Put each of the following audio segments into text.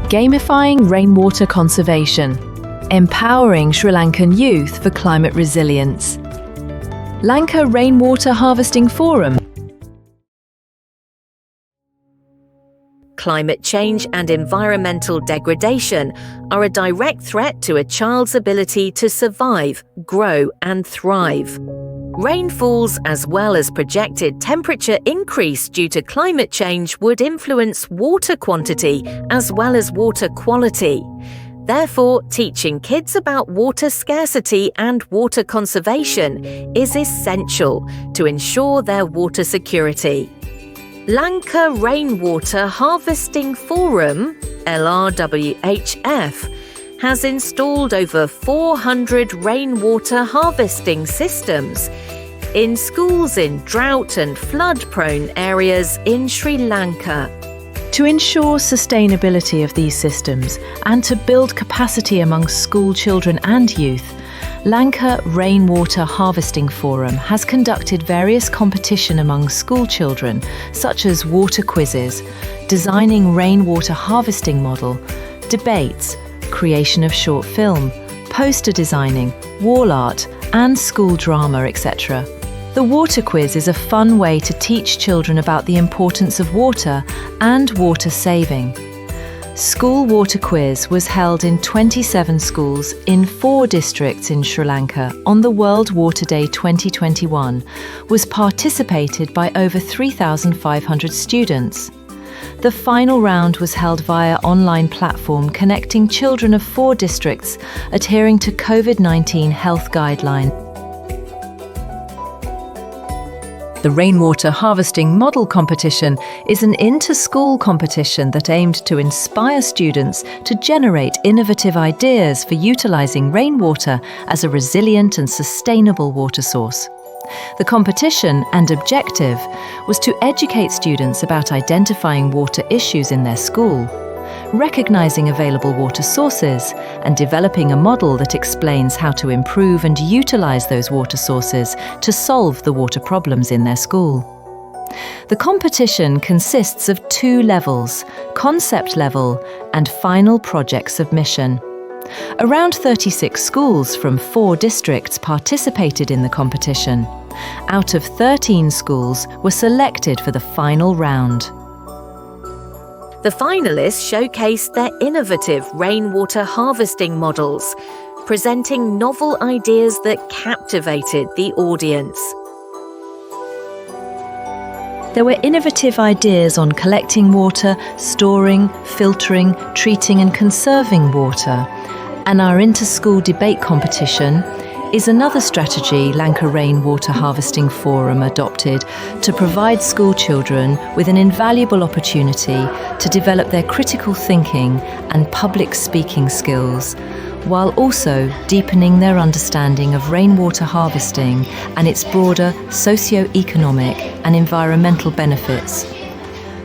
Gamifying rainwater conservation, empowering Sri Lankan youth for climate resilience. Lanka Rainwater Harvesting Forum. Climate change and environmental degradation are a direct threat to a child's ability to survive, grow and thrive. Rainfalls as well as projected temperature increase due to climate change would influence water quantity as well as water quality. Therefore, teaching kids about water scarcity and water conservation is essential to ensure their water security. Lanka Rainwater Harvesting Forum, LRWHF, has installed over 400 rainwater harvesting systems in schools in drought and flood-prone areas in Sri Lanka. To ensure sustainability of these systems and to build capacity among school children and youth, Lanka Rainwater Harvesting Forum has conducted various competition among school children, such as water quizzes, designing rainwater harvesting model, debates, creation of short film, poster designing, wall art, and school drama, etc. The water quiz is a fun way to teach children about the importance of water and water saving. School water quiz was held in 27 schools in 4 districts in Sri Lanka on the World Water Day 2021, was participated by over 3,500 students. The final round was held via online platform connecting children of 4 districts adhering to COVID-19 health guidelines. The Rainwater Harvesting Model Competition is an inter-school competition that aimed to inspire students to generate innovative ideas for utilising rainwater as a resilient and sustainable water source. The competition and objective was to educate students about identifying water issues in their school, recognising available water sources, and developing a model that explains how to improve and utilise those water sources to solve the water problems in their school. The competition consists of 2 levels, concept level and final project submission. Around 36 schools from 4 districts participated in the competition. Out of 13 schools were selected for the final round. The finalists showcased their innovative rainwater harvesting models, presenting novel ideas that captivated the audience. There were innovative ideas on collecting water, storing, filtering, treating and conserving water. And our inter-school debate competition is another strategy Lanka Rainwater Harvesting Forum adopted to provide school children with an invaluable opportunity to develop their critical thinking and public speaking skills, while also deepening their understanding of rainwater harvesting and its broader socio-economic and environmental benefits.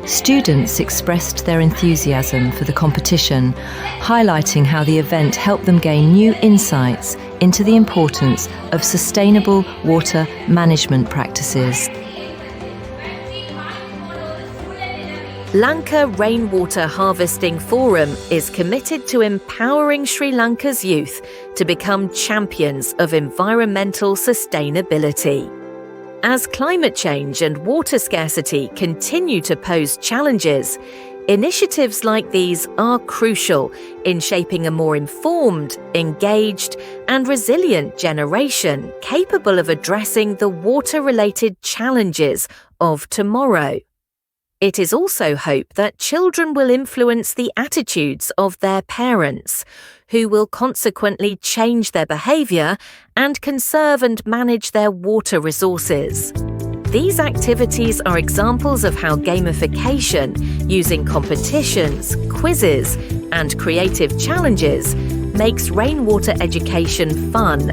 Students expressed their enthusiasm for the competition, highlighting how the event helped them gain new insights into the importance of sustainable water management practices. Lanka Rainwater Harvesting Forum is committed to empowering Sri Lanka's youth to become champions of environmental sustainability. As climate change and water scarcity continue to pose challenges, initiatives like these are crucial in shaping a more informed, engaged, and resilient generation capable of addressing the water-related challenges of tomorrow. It is also hoped that children will influence the attitudes of their parents, who will consequently change their behaviour and conserve and manage their water resources. These activities are examples of how gamification, using competitions, quizzes, and creative challenges, makes rainwater education fun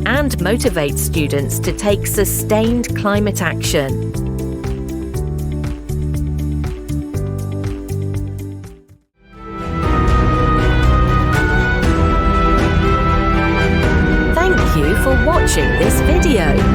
and motivates students to take sustained climate action. Thank you for watching this video.